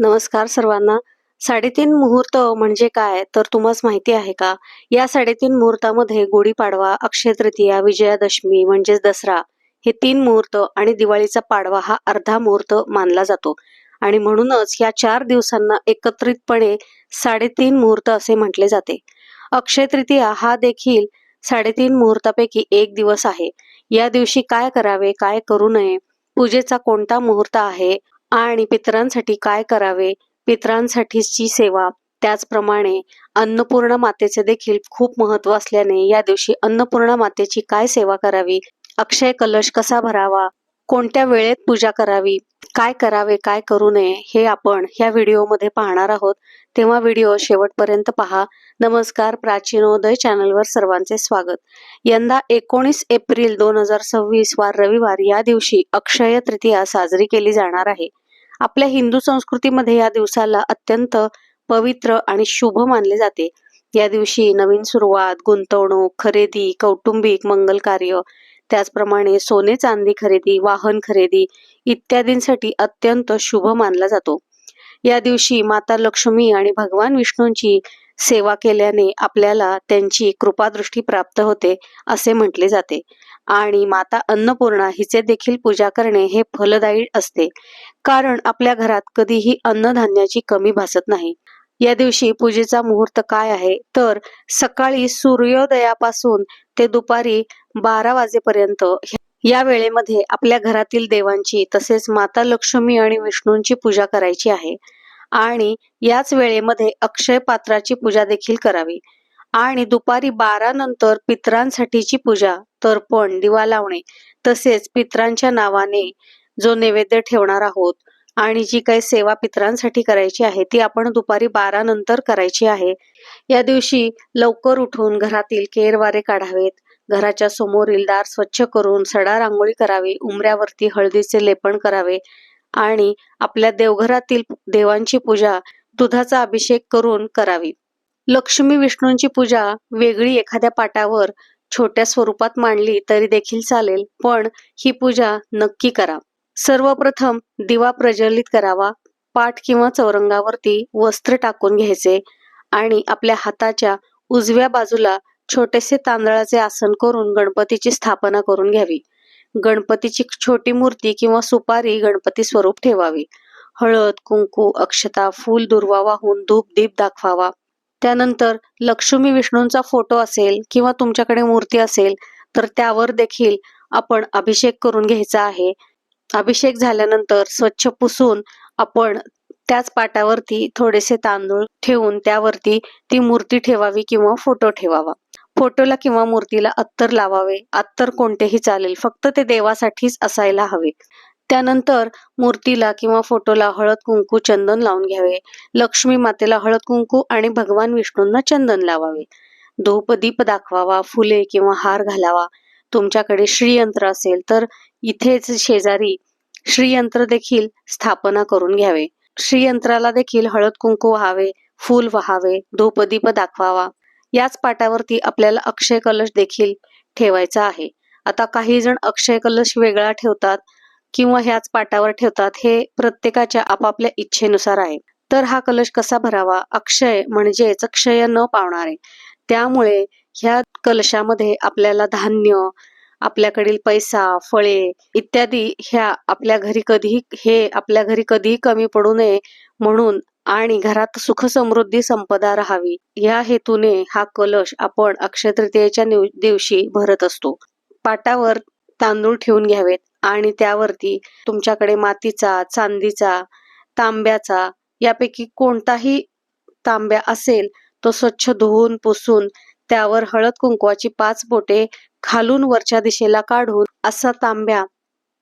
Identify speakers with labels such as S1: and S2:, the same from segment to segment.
S1: नमस्कार सर्वांना. 3.5 मुहूर्त म्हणजे काय तर तुम्हाला माहिती आहे का? या 3.5 मुहूर्तामध्ये गुढीपाडवा, अक्षय तृतीया, विजयादशमी म्हणजेच दसरा हे 3 मुहूर्त आणि दिवाळीचा पाडवा हा अर्धा मुहूर्त मानला जातो. आणि म्हणूनच या 4 दिवसांना एकत्रितपणे 3.5 मुहूर्त असे म्हटले जाते. अक्षय तृतीया हा देखील 3.5 मुहूर्तापैकी एक दिवस आहे. या दिवशी काय करावे, काय करू नये, पूजेचा कोणता मुहूर्त आहे आणि पितरांसाठी काय करावे, पितरांसाठीची सेवा, त्याचप्रमाणे अन्नपूर्णा मातेचे देखील खूप महत्त्व असल्याने या दिवशी अन्नपूर्णा मातेची काय सेवा करावी, अक्षय कलश कसा भरावा, कोणत्या वेळेत पूजा करावी, काय करावे, काय करू नये हे आपण ह्या व्हिडिओमध्ये पाहणार आहोत. तेव्हा व्हिडिओ शेवटपर्यंत पहा. नमस्कार, प्राचीनोदय चॅनलवर सर्वांचे स्वागत. यंदा 19 एप्रिल 2026 वार रविवार या दिवशी अक्षय तृतीया साजरी केली जाणार आहे. आपल्या हिंदू संस्कृतीमध्ये या दिवसाला अत्यंत पवित्र आणि शुभ मानले जाते. या दिवशी नवीन सुरुवात, गुंतवणूक, खरेदी, कौटुंबिक मंगल कार्य, त्याचप्रमाणे सोने चांदी खरेदी, वाहन खरेदी इत्यादींसाठी अत्यंत शुभ मानला जातो. या दिवशी माता लक्ष्मी आणि भगवान विष्णूंची सेवा केल्याने आपल्याला त्यांची कृपादृष्टी प्राप्त होते असे म्हटले जाते. आणि माता अन्नपूर्णा हिचे देखील पूजा करणे हे फलदायी असते, कारण आपल्या घरात कधीही अन्नधान्याची कमी भासत नाही. या दिवशी पूजेचा मुहूर्त काय आहे तर सकाळी सूर्योदयापासून ते दुपारी 12 वाजेपर्यंत या वेळेमध्ये आपल्या घरातील देवांची तसेच माता लक्ष्मी आणि विष्णूंची पूजा करायची आहे. आणि याच वेळेमध्ये अक्षय पात्राची पूजा देखील करावी. आणि दुपारी 12 नंतर पितरांसाठीची पूजा, तर्पण, दिवा लावणे तसेच पितरांच्या नावाने जो नैवेद्य ठेवणार आहोत आणि जी काही सेवा पितरांसाठी करायची आहे ती आपण दुपारी 12 नंतर करायची आहे. या दिवशी लवकर उठून घरातील केरवारे काढावेत, घराच्या समोरील दार स्वच्छ करून सडा रांगोळी करावी, उंबऱ्यावरती हळदीचे लेपन करावे आणि आपल्या देवघरातील देवांची पूजा दुधाचा अभिषेक करून करावी. लक्ष्मी विष्णूंची पूजा वेगळी एखाद्या पाटावर छोट्या स्वरूपात मांडली तरी देखील चालेल, पण ही पूजा नक्की करा. सर्वप्रथम दिवा प्रज्वलित करावा, पाट किंवा चौरंगावरती वस्त्र टाकून घ्यायचे आणि आपल्या हाताच्या उजव्या बाजूला छोटेसे तांदळाचे आसन करून गणपतीची स्थापना करून घ्यावी. गणपतीची छोटी मूर्ती किंवा सुपारी गणपती स्वरूप ठेवावी. हळद, कुंकू, अक्षता, फूल, दुर्वा वाहून धूप दीप दाखवावा. त्यानंतर लक्ष्मी विष्णूंचा फोटो असेल किंवा तुमच्याकडे मूर्ती असेल तर त्यावर देखील आपण अभिषेक करून घ्यायचा आहे. अभिषेक झाल्यानंतर स्वच्छ पुसून आपण त्याच पाटावरती थोडेसे तांदूळ ठेवून त्यावरती ती मूर्ती ठेवावी किंवा फोटो ठेवावा. फोटोला किंवा मूर्तीला अत्तर लावावे. अत्तर कोणतेही चालेल, फक्त ते देवासाठीच असायला हवे. त्यानंतर मूर्तीला किंवा फोटोला हळद कुंकू चंदन लावून घ्यावे. लक्ष्मी मातेला हळद कुंकू आणि भगवान विष्णूंना चंदन लावावे. धूप दीप दाखवावा, फुले किंवा हार घालावा. तुमच्याकडे श्रीयंत्र असेल तर इथेच शेजारी श्रीयंत्र देखील स्थापना करून घ्यावे. श्रीयंत्राला देखील हळद कुंकू व्हावे, फूल व्हावे, धूपदीप दाखवावा. याच पाटावरती आपल्याला अक्षय कलश देखील ठेवायचा आहे. आता काही जण अक्षय कलश वेगळा ठेवतात किंवा ह्याच पाटावर ठेवतात, हे प्रत्येकाच्या आपापल्या इच्छेनुसार आहे. तर हा कलश कसा भरावा? अक्षय म्हणजेच क्षय न पावणारे. त्यामुळे ह्या कलशामध्ये आपल्याला धान्य, आपल्याकडील पैसा, फळे इत्यादी ह्या आपल्या घरी कधीही कमी पडू नये म्हणून आणि घरात सुख समृद्धी संपदा राहावी या हेतूने हा कलश आपण अक्षय तृतीयेच्या दिवशी भरत असतो. पाटावर तांदूळ ठेवून घ्यावेत आणि त्यावरती तुमच्याकडे मातीचा, चांदीचा, तांब्याचा यापैकी कोणताही तांब्या असेल तो स्वच्छ धुवून पुसून त्यावर हळद कुंकवाची 5 बोटे खालून वरच्या दिशेला काढून असा तांब्या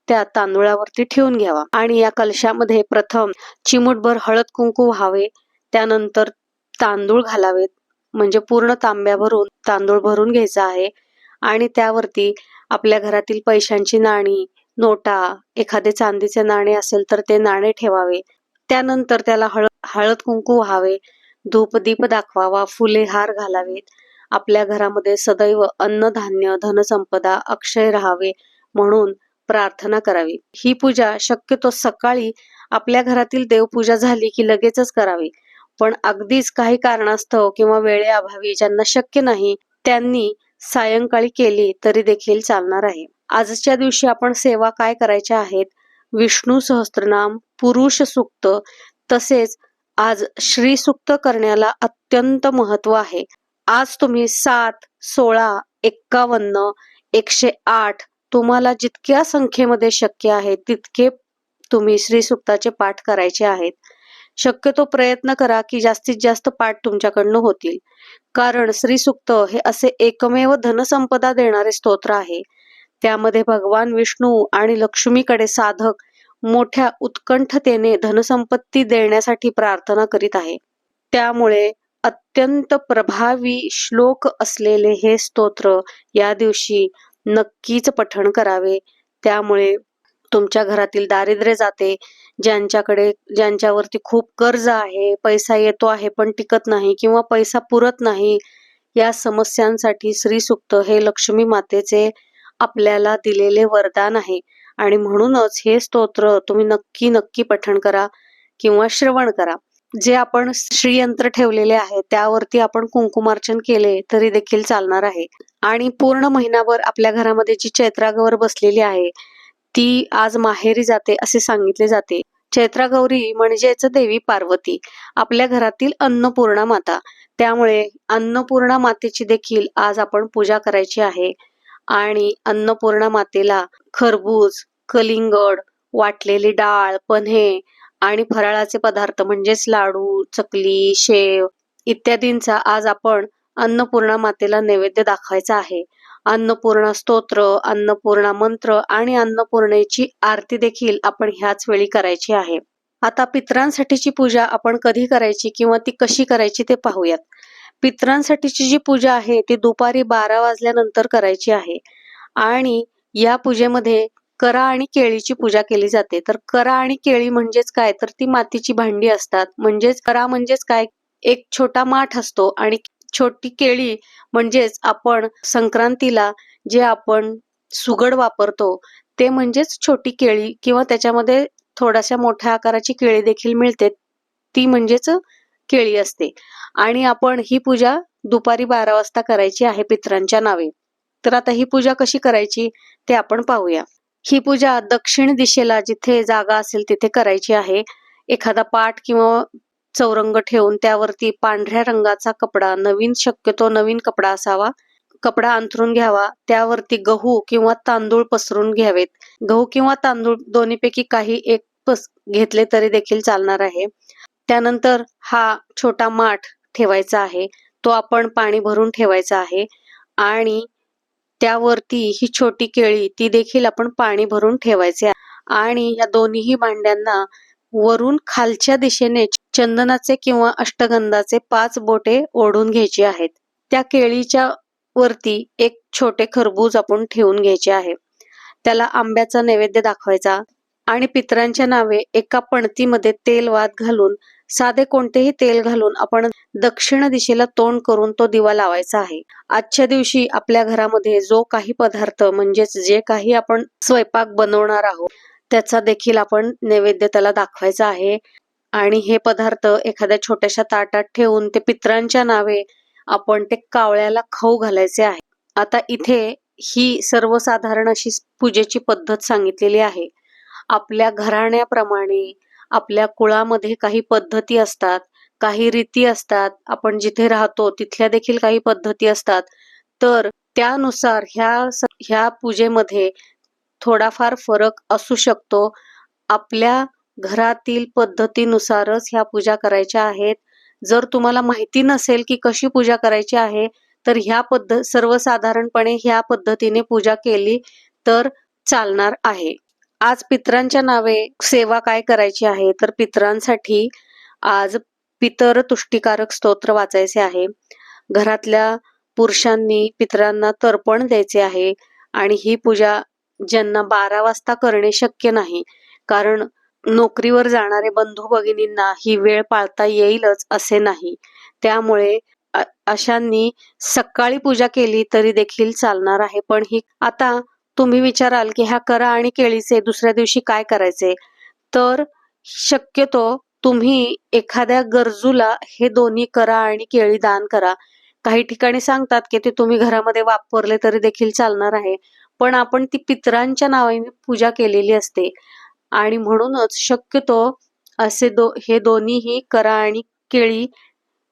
S1: त्या तांदूळावरती ठेवून घ्यावा. आणि या कलशामध्ये प्रथम चिमूटभर हळद कुंकू व्हावे, त्यानंतर तांदूळ घालावेत, म्हणजे पूर्ण तांब्या भरून तांदूळ भरून घ्यायचा आहे. आणि त्यावरती आपल्या घरातील पैशांची नाणी, नोटा, एखादे चांदीचे नाणे असेल तर ते नाणे ठेवावे. त्यानंतर त्याला हळद कुंकू व्हावे, धूपदीप दाखवावा, फुले हार घालावेत. आपल्या घरामध्ये सदैव अन्नधान्य, धनसंपदा अक्षय राहावे म्हणून प्रार्थना करावी. ही पूजा शक्यतो सकाळी आपल्या घरातील देवपूजा झाली की लगेचच करावी. पण अगदीच काही कारणास्तव किंवा वेळेअभावी ज्यांना शक्य नाही त्यांनी सायंकाळी केली तरी देखील चालणार आहे. आजच्या दिवशी आपण सेवा काय करायच्या आहेत? विष्णू सहस्त्रनाम, पुरुष सूक्त तसेच आज श्री सूक्त करण्याला अत्यंत महत्व आहे. आज तुम्ही 7, 16, 51, 108 तुम्हाला जितक्या संख्येमध्ये शक्य आहे तितके तुम्ही श्री सूक्ताचे पाठ करायचे आहेत. शक्यतो प्रयत्न करा की जास्तीत जास्त पाठ तुमच्याकडनं होतील. कारण श्री सूक्त हे असे एकमेव धनसंपदा देणारे स्तोत्र आहे. त्यामध्ये भगवान विष्णू आणि लक्ष्मीकडे साधक मोठ्या उत्कंठतेने धनसंपत्ती देण्यासाठी प्रार्थना करीत आहे. त्यामुळे अत्यंत प्रभावी श्लोक असलेले हे स्तोत्र या दिवशी नक्कीच पठण करावे. त्यामुळे तुमच्या घरातील दारिद्र्य जाते. ज्यांच्यावरती खूप कर्ज आहे, पैसा येतो आहे पण टिकत नाही किंवा पैसा पुरत नाही, या समस्यांसाठी श्री सूक्त हे लक्ष्मी मातेचे आपल्याला दिलेले वरदान आहे. आणि म्हणूनच हे स्तोत्र तुम्ही नक्की नक्की पठण करा किंवा श्रवण करा. जे आपण श्रीयंत्र ठेवलेले आहे त्यावरती आपण कुंकुमार्चन केले तरी देखील चालणार आहे. आणि पूर्ण महिनाभर आपल्या घरामध्ये जी चैत्रागौर बसलेली आहे ती आज माहेरी जाते असे सांगितले जाते. चैत्रागौरी म्हणजेच देवी पार्वती, आपल्या घरातील अन्नपूर्णा माता. त्यामुळे अन्नपूर्णा मातेची देखील आज आपण पूजा करायची आहे. आणि अन्नपूर्णा मातेला खरबूज, कलिंगड, वाटलेली डाळ, पन्हे आणि फराळाचे पदार्थ म्हणजेच लाडू, चकली, शेव इत्यादींचा आज आपण अन्नपूर्णा मातेला नैवेद्य दाखवायचा आहे. अन्नपूर्णा स्तोत्र, अन्नपूर्णा मंत्र आणि अन्नपूर्णेची आरती देखील आपण ह्याच वेळी करायची आहे. आता पितरांसाठीची पूजा आपण कधी करायची किंवा ती कशी करायची ते पाहूयात. पितरांसाठीची जी पूजा आहे ती दुपारी 12 वाजल्यानंतर करायची आहे. आणि या पूजेमध्ये करा आणि केळीची पूजा केली जाते. तर करा आणि केळी म्हणजेच काय, तर ती मातीची भांडी असतात. म्हणजेच करा म्हणजेच काय, एक छोटा माठ असतो आणि छोटी केळी म्हणजेच आपण संक्रांतीला जे आपण सुगड वापरतो ते म्हणजेच छोटी केळी किंवा त्याच्यामध्ये थोड्याशा मोठ्या आकाराची केळी देखील मिळते, ती म्हणजेच केळी असते. आणि आपण ही पूजा दुपारी 12 वाजता करायची आहे पितरांच्या नावे. तर आता ही पूजा कशी करायची ते आपण पाहूया. ही पूजा दक्षिण दिशेला जिथे जागा असेल तिथे करायची आहे. एखादा पाट किंवा चौरंग ठेवून त्यावरती पांढऱ्या रंगाचा कपडा, शक्यतो नवीन कपडा असावा, कपडा अंथरून घ्यावा. त्यावरती गहू किंवा तांदूळ पसरून घ्यावेत. गहू किंवा तांदूळ दोन्हीपैकी काही एक घेतले तरी देखील चालणार आहे. त्यानंतर हा छोटा माठ ठेवायचा आहे, तो आपण पाणी भरून ठेवायचा आहे. आणि त्यावरती ही छोटी केळी ती देखील आपण पाणी भरून ठेवायचे. आणि या दोन्हीही भांड्यांना वरून खालच्या दिशेने चंदनाचे किंवा अष्टगंधाचे 5 बोटे ओढून घ्यायची आहेत. त्या केळीच्या वरती एक छोटे खरबूज आपण ठेवून घ्यायचे आहे. त्याला आंब्याचा नैवेद्य दाखवायचा आणि पितरांच्या नावे एका पणतीमध्ये तेल वात घालून, साधे कोणतेही तेल घालून आपण दक्षिण दिशेला तोंड करून तो दिवा लावायचा आहे. आजच्या दिवशी आपल्या घरामध्ये जो काही पदार्थ म्हणजेच जे काही आपण स्वयंपाक बनवणार आहोत त्याचा देखील आपण नैवेद्य त्याला दाखवायचा आहे. आणि हे पदार्थ एखाद्या छोट्याशा ताटात ठेवून ते पितरांच्या नावे आपण ते कावळ्याला खाऊ घालायचे आहे. आता इथे ही सर्वसाधारण अशी पूजेची पद्धत सांगितलेली आहे. आपल्या घराण्याप्रमाणे आपल्या कुळामध्ये काही पद्धती असतात, काही रीती असतात, आपण जिथे राहतो तिथल्या देखील काही पद्धती असतात. तर त्यानुसार ह्या पूजेमध्ये थोडाफार फरक असू शकतो. आपल्या घरातील पद्धतीनुसारच ह्या पूजा करायच्या आहेत. जर तुम्हाला माहिती नसेल की कशी पूजा करायची आहे तर सर्वसाधारणपणे ह्या पद्धतीने पूजा केली तर चालणार आहे. आज पितरांच्या नावे सेवा काय करायची आहे, तर पितरांसाठी आज पितर तुष्टिकारक स्तोत्र वाचायचे आहे. घरातल्या पुरुषांनी पितरांना तर्पण द्यायचे आहे. आणि ही पूजा ज्यांना 12 वाजता करणे शक्य नाही, कारण नोकरीवर जाणारे बंधू भगिनींना ही वेळ पाळता येईलच असे नाही, त्यामुळे अशांनी सकाळी पूजा केली तरी देखील चालणार आहे. पण ही आता तुम्ही विचाराल की ह्या करा आणि केळीचे दुसऱ्या दिवशी काय करायचे, तर शक्यतो तुम्ही एखाद्या गरजूला हे दोन्ही करा आणि केळी दान करा. काही ठिकाणी सांगतात की ते तुम्ही घरामध्ये वापरले तरी देखील चालणार आहे. पण आपण ती पितरांच्या नावाने पूजा केलेली असते आणि म्हणूनच शक्यतो हे दोन्हीही करा आणि केळी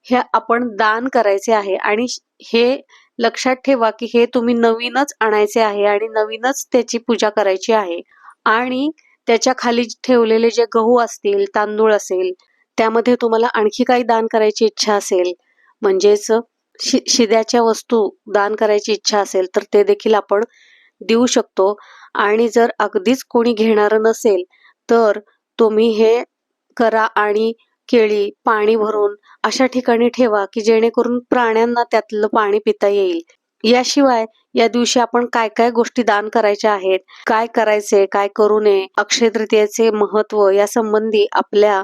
S1: हे आपण दान करायचे आहे आणि हे लक्षात ठेवा की हे तुम्ही नवीनच आणायचे आहे आणि नवीनच त्याची पूजा करायची आहे आणि त्याच्या खाली ठेवलेले जे गहू असतील, तांदूळ असेल, त्यामध्ये तुम्हाला आणखी काही दान करायची इच्छा असेल, म्हणजेच शिद्याच्या वस्तू दान करायची इच्छा असेल, तर ते देखील आपण देऊ शकतो आणि जर अगदीच कोणी घेणारं नसेल, तर तुम्ही हे करा आणि केळी पाणी भरून अशा ठिकाणी ठेवा की जेणेकरून प्राण्यांना त्यातलं पाणी पिता येईल. याशिवाय या दिवशी आपण काय काय गोष्टी दान करायच्या आहेत, काय करायचे, काय करू नये, अक्षय तृतीयेचे महत्त्व यासंबंधी आपल्या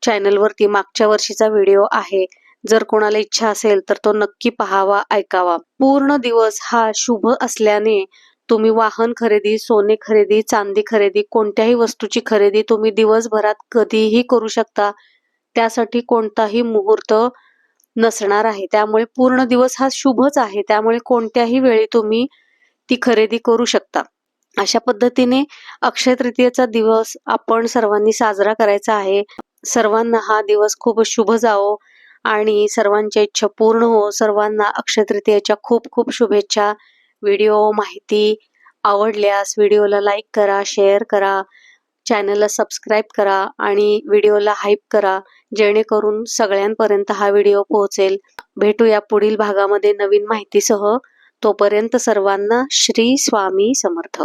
S1: चॅनलवरती मागच्या वर्षीचा व्हिडिओ आहे. जर कोणाला इच्छा असेल तर तो नक्की पाहावा, ऐकावा. पूर्ण दिवस हा शुभ असल्याने तुम्ही वाहन खरेदी, सोने खरेदी, चांदी खरेदी, कोणत्याही वस्तूची खरेदी तुम्ही दिवसभरात कधीही करू शकता. त्यासाठी कोणताही मुहूर्त नसणार आहे. त्यामुळे पूर्ण दिवस हा शुभच आहे. त्यामुळे कोणत्याही वेळी तुम्ही ती खरेदी करू शकता. अशा पद्धतीने अक्षय तृतीयेचा दिवस आपण सर्वांनी साजरा करायचा आहे. सर्वांना हा दिवस खूप शुभ जावो आणि सर्वांच्या इच्छा पूर्ण हो. सर्वांना अक्षय तृतीयेच्या खूप खूप शुभेच्छा. व्हिडिओ माहिती आवडल्यास व्हिडिओला लाईक करा, शेअर करा, चॅनलला सबस्क्राईब करा आणि व्हिडिओला हाईप करा, जेणेकरून सगळ्यांपर्यंत हा व्हिडिओ पोहोचेल. भेटूया पुढील भागामध्ये नवीन माहितीसह. तोपर्यंत सर्वांना श्री स्वामी समर्थ.